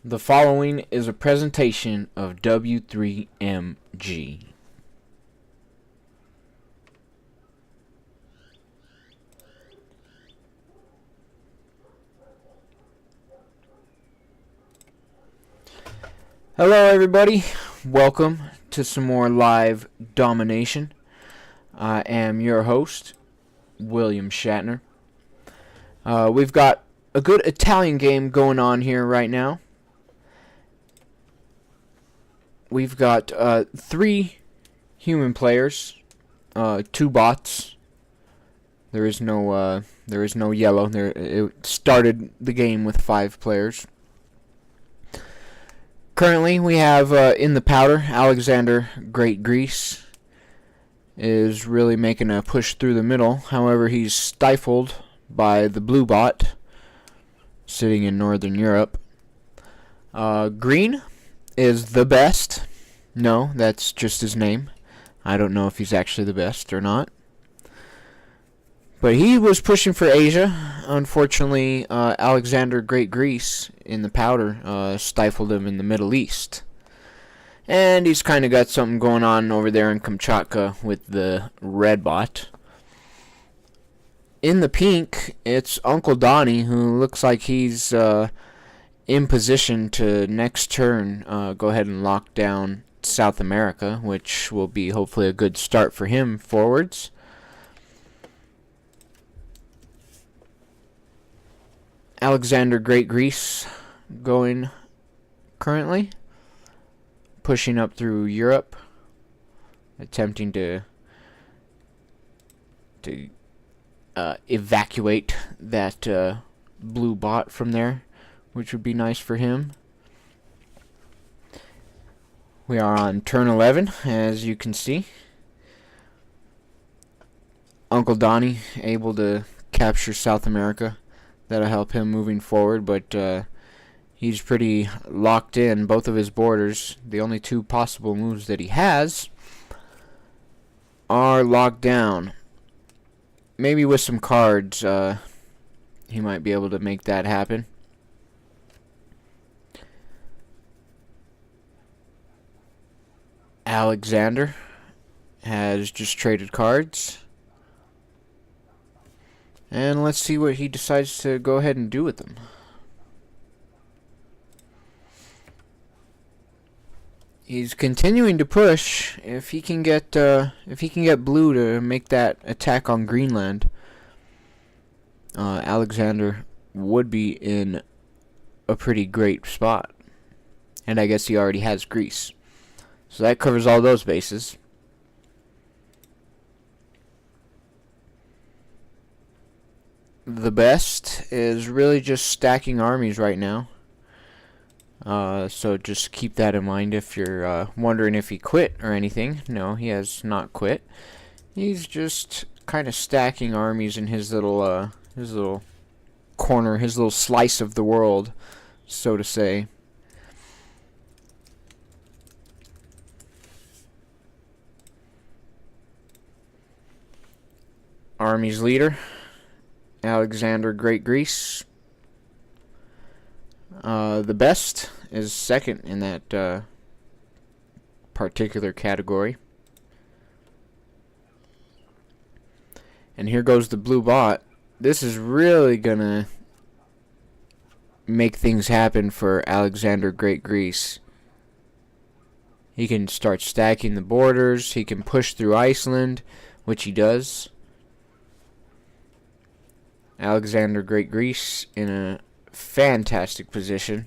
The following is a presentation of W3MG. Hello everybody, welcome to some more live Domination. I am your host, William Shatner. We've got a good Italian game going on here right now. We've got 3 human players, 2 bots. There is no yellow. It started the game with 5 players. Currently, we have in the powder, Alexander Great Greece is really making a push through the middle. However, he's stifled by the blue bot sitting in Northern Europe. Green is the best. No, that's just his name. I don't know if he's actually the best or not. But he was pushing for Asia. Unfortunately, Alexander Great Greece in the powder stifled him in the Middle East. And he's kind of got something going on over there in Kamchatka with the red bot. In the pink, it's Uncle Donnie, who looks like he's in position to next turn go ahead and lock down South America, which will be hopefully a good start for him forwards. Alexander Great Greece going currently, pushing up through Europe, attempting to evacuate that blue bot from there, which would be nice for him. We are on turn 11, as you can see. Uncle Donnie able to capture South America. That'll help him moving forward, but he's pretty locked in both of his borders. The only 2 possible moves that he has are locked down. Maybe with some cards, he might be able to make that happen. Alexander has just traded cards. And let's see what he decides to go ahead and do with them. He's continuing to push. If he can get blue to make that attack on Greenland, Alexander would be in a pretty great spot. And I guess he already has Greece. So that covers all those bases. The best is really just stacking armies right now. So just keep that in mind if you're wondering if he quit or anything. No, he has not quit. He's just kind of stacking armies in his little corner, his little slice of the world, so to say. Army's leader, Alexander Great Greece. The best is second in that particular category. And here goes the blue bot. This is really gonna make things happen for Alexander Great Greece. He can start stacking the borders. He can push through Iceland, which he does. Alexander Great Greece in a fantastic position.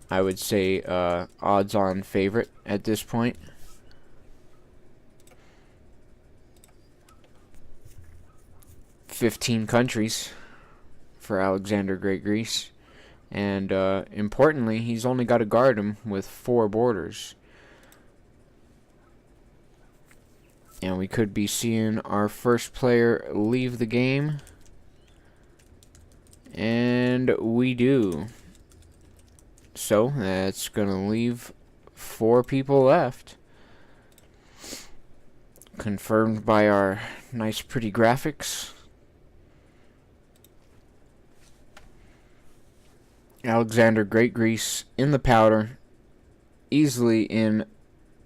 I would say odds-on favorite at this point. "15 countries for Alexander Great Greece. And importantly, he's only got to guard him with 4 borders. And we could be seeing our first player leave the game. And we do. So that's going to leave 4 people left. Confirmed by our nice pretty graphics. Alexander Great Greece in the powder, easily in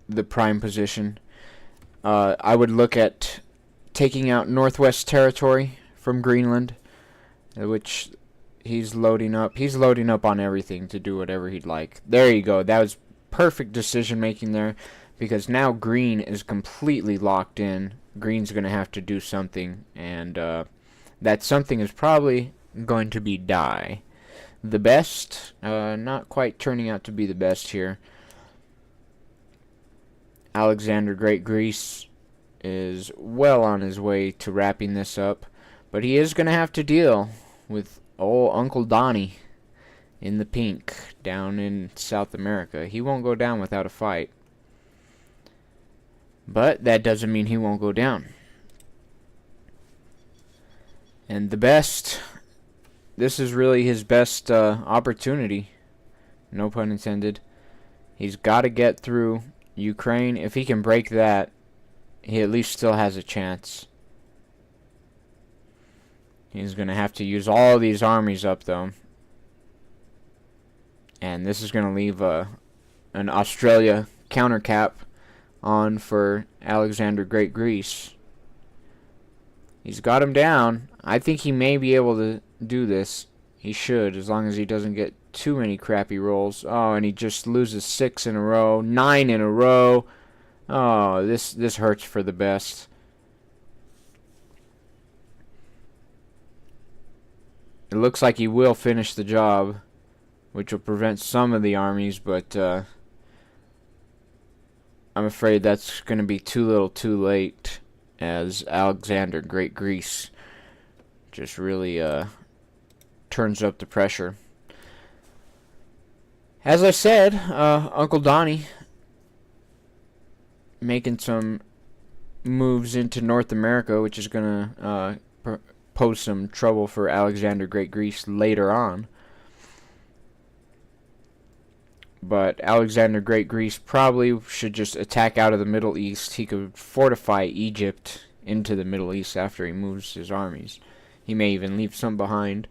the prime position. I would look at taking out Northwest Territory from Greenland, which he's loading up. He's loading up on everything to do whatever he'd like. There you go. That was perfect decision making there, because now Green is completely locked in. Green's going to have to do something, and that something is probably going to be die. The best, not quite turning out to be the best here. Alexander Great Greece is well on his way to wrapping this up, but he is going to have to deal with old Uncle Donnie in the pink down in South America. He won't go down without a fight, but that doesn't mean he won't go down. And the best, this is really his best opportunity, no pun intended. He's got to get through Ukraine. If he can break that, he at least still has a chance. He's going to have to use all these armies up, though. And this is going to leave an Australia counter cap on for Alexander Great Greece. He's got him down. I think he may be able to do this. He should, as long as he doesn't get too many crappy rolls. Oh, and he just loses 6 in a row, 9 in a row. Oh, this hurts for the best. It looks like he will finish the job, which will prevent some of the armies, but I'm afraid that's going to be too little too late, as Alexander Great Greece just really turns up the pressure. As I said, Uncle Donnie making some moves into North America, which is going to pose some trouble for Alexander Great Greece later on. But Alexander Great Greece probably should just attack out of the Middle East. He could fortify Egypt into the Middle East after he moves his armies. He may even leave some behind.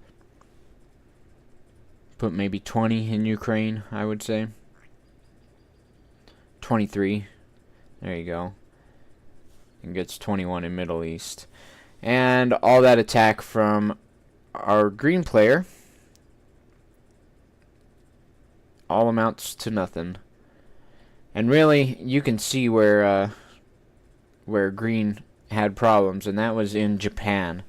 Put maybe 20 in Ukraine, I would say. 23. There you go. And gets 21 in Middle East. And all that attack from our green player all amounts to nothing. And really, you can see where green had problems, and that was in Japan.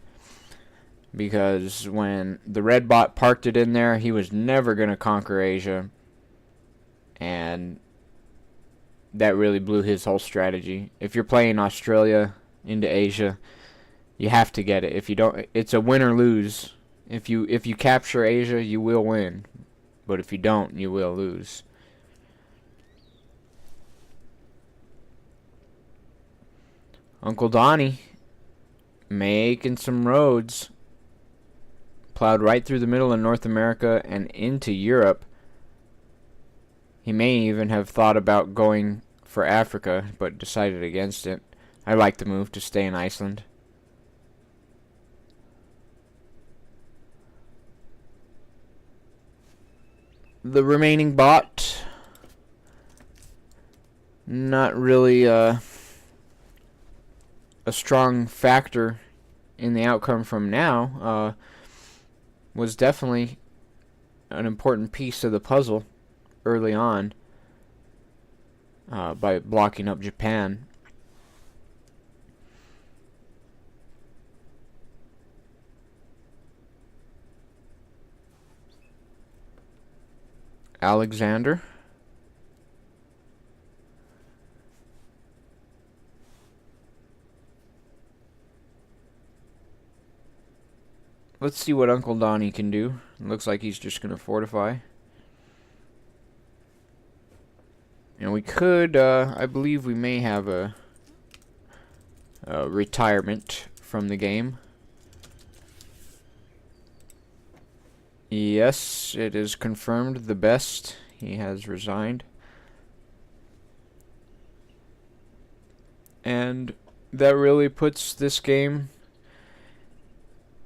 Because when the red bot parked it in there, he was never going to conquer Asia. And that really blew his whole strategy. If you're playing Australia into Asia, you have to get it. If you don't, it's a win or lose. If you capture Asia, you will win. But if you don't, you will lose. Uncle Donnie making some roads. Plowed right through the middle of North America and into Europe. He may even have thought about going for Africa, but decided against it. I like the move to stay in Iceland. The remaining bot, not really a strong factor in the outcome from now. Was definitely an important piece of the puzzle early on by blocking up Japan. Alexander. Let's see what Uncle Donnie can do. It looks like he's just going to fortify. And we could, I believe we may have a retirement from the game. Yes, it is confirmed. The best. He has resigned. And that really puts this game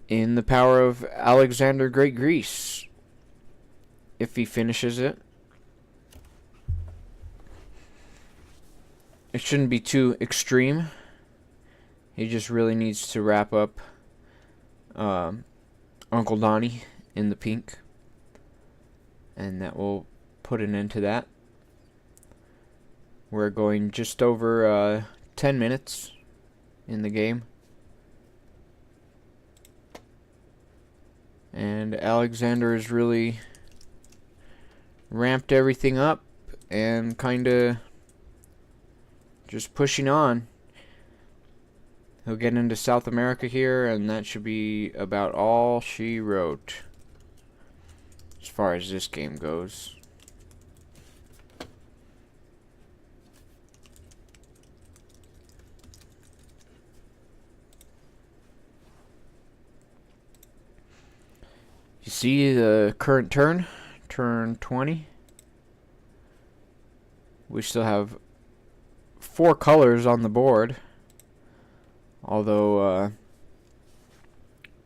in the power of Alexander Great Greece. if he finishes it. It shouldn't be too extreme. He just really needs to wrap up Uncle Donnie in the pink. And that will put an end to that. We're going just over 10 minutes in the game. And Alexander has really ramped everything up and kind of just pushing on. He'll get into South America here, and that should be about all she wrote as far as this game goes. You see the current turn 20. We still have 4 colors on the board, although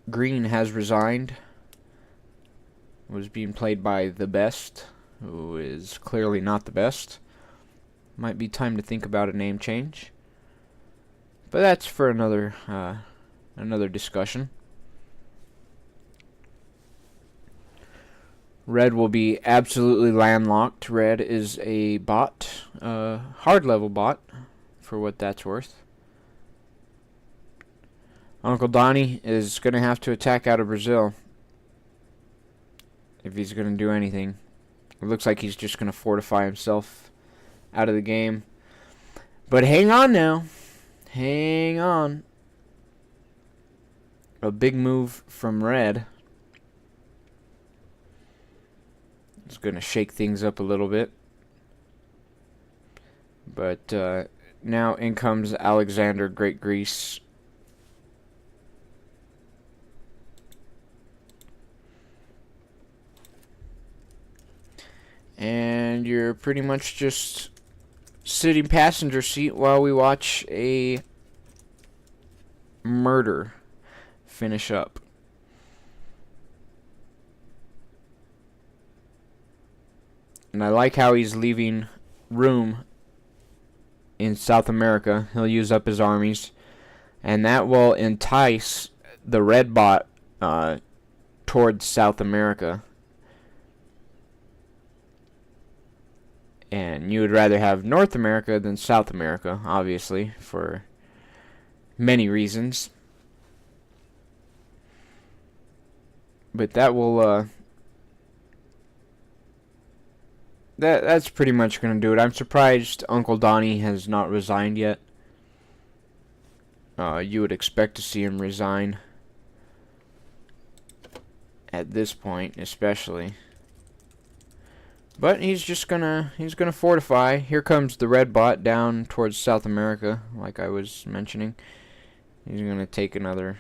green has resigned. Was being played by the best, who is clearly not the best. Might be time to think about a name change, but that's for another discussion. Red will be absolutely landlocked. Red is a bot, hard level bot, for what that's worth. Uncle Donnie is going to have to attack out of Brazil if he's going to do anything. It looks like he's just going to fortify himself out of the game. But hang on now. Hang on. A big move from Red. It's going to shake things up a little bit. But now in comes Alexander Great Greece. And you're pretty much just sitting passenger seat while we watch a murder finish up. And I like how he's leaving room in South America. He'll use up his armies, and that will entice the red bot towards South America. And you would rather have North America than South America, obviously, for many reasons. But that will that's pretty much going to do it. I'm surprised Uncle Donnie has not resigned yet. You would expect to see him resign at this point, especially. But he's gonna fortify. Here comes the red bot down towards South America, like I was mentioning. He's gonna take another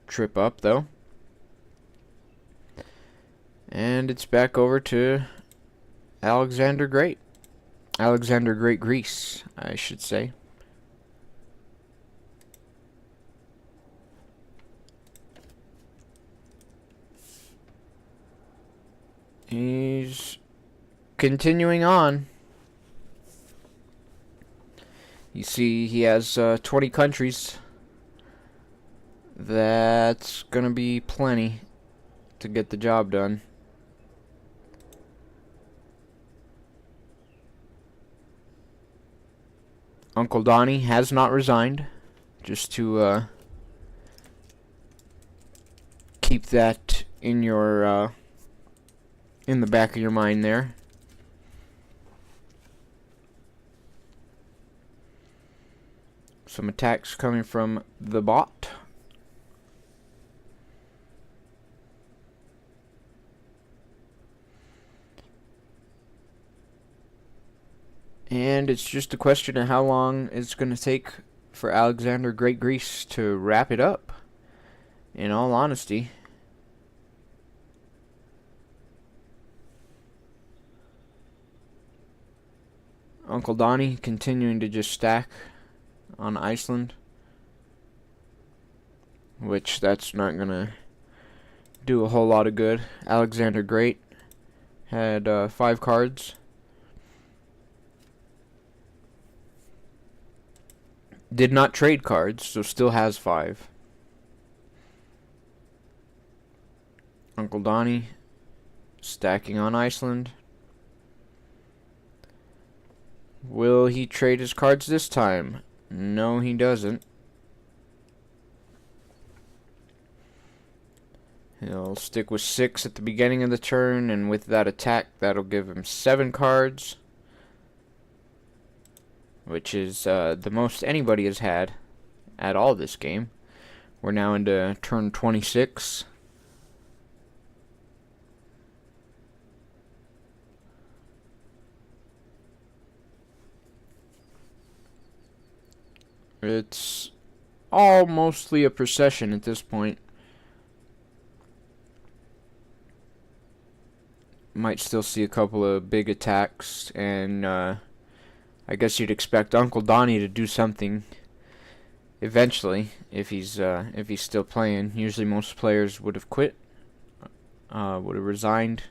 trip up though. And it's back over to Alexander Great. Alexander Great Greece, I should say. He's continuing on. You see he has 20 countries. That's gonna be plenty to get the job done. Uncle Donnie has not resigned, just to keep that in your in the back of your mind there. Some attacks coming from the bot. And it's just a question of how long it's going to take for Alexander Great Greece to wrap it up, in all honesty. Uncle Donnie continuing to just stack on Iceland, which that's not going to do a whole lot of good. Alexander Great had 5 cards. Did not trade cards, so still has 5. Uncle Donnie stacking on Iceland. Will he trade his cards this time? No, he doesn't. He'll stick with 6 at the beginning of the turn, and with that attack, that'll give him 7 cards, which is the most anybody has had at all this game. We're now into turn 26. It's all mostly a procession at this point. Might still see a couple of big attacks, and I guess you'd expect Uncle Donnie to do something eventually if he's still playing. Usually most players would have quit, would have resigned,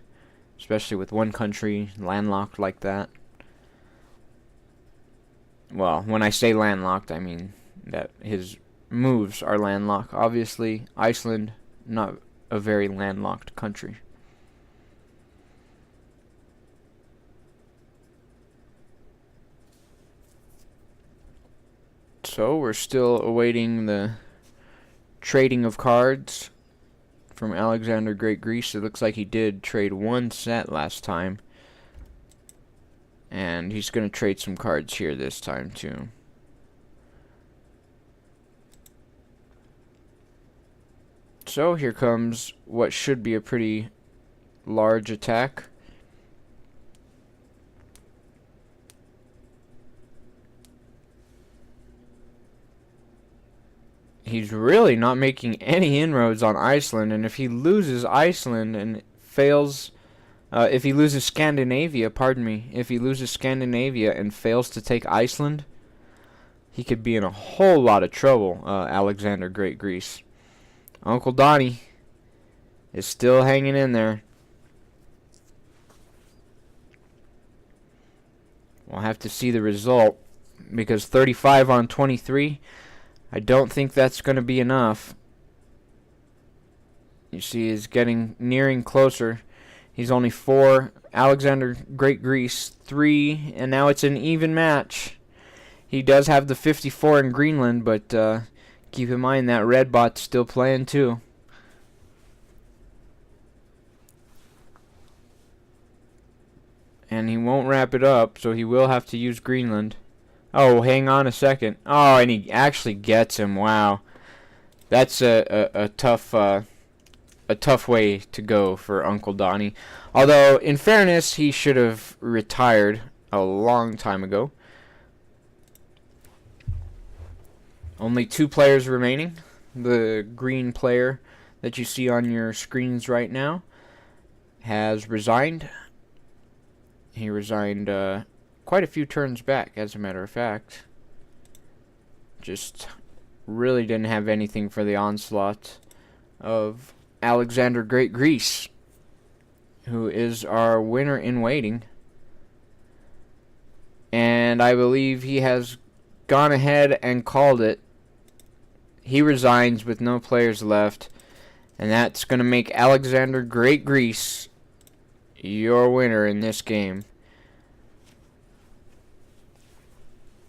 especially with one country landlocked like that. Well, when I say landlocked, I mean that his moves are landlocked. Obviously, Iceland, not a very landlocked country. So we're still awaiting the trading of cards from Alexander Great Greece. It looks like he did trade 1 set last time, and he's going to trade some cards here this time too. So here comes what should be a pretty large attack. He's really not making any inroads on Iceland, and if he loses Iceland and fails, if he loses Scandinavia, if he loses Scandinavia and fails to take Iceland, he could be in a whole lot of trouble, Alexander Great Greece. Uncle Donnie is still hanging in there. We'll have to see the result, because 35 on 23, I don't think that's going to be enough. You see, he's nearing closer. He's only 4. Alexander Great Greece 3, and now it's an even match. He does have the 54 in Greenland, but keep in mind that red bot's still playing too. And he won't wrap it up, so he will have to use Greenland. Oh, hang on a second. Oh, and he actually gets him. Wow, that's a tough way to go for Uncle Donnie. Although, in fairness, he should have retired a long time ago. Only 2 players remaining. The green player that you see on your screens right now has resigned. He resigned quite a few turns back, as a matter of fact. Just really didn't have anything for the onslaught of Alexander Great Greece, who is our winner in waiting. And I believe he has gone ahead and called it. He resigns with no players left, and that's going to make Alexander Great Greece your winner in this game.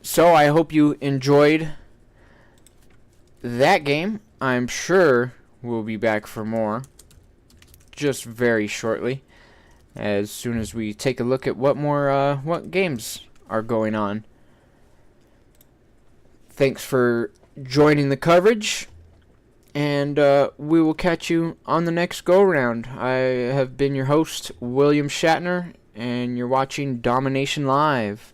So I hope you enjoyed that game. I'm sure we'll be back for more just very shortly, as soon as we take a look at what games are going on. Thanks for joining the coverage, and we will catch you on the next go-round. I have been your host, William Shatner, and you're watching Domination Live.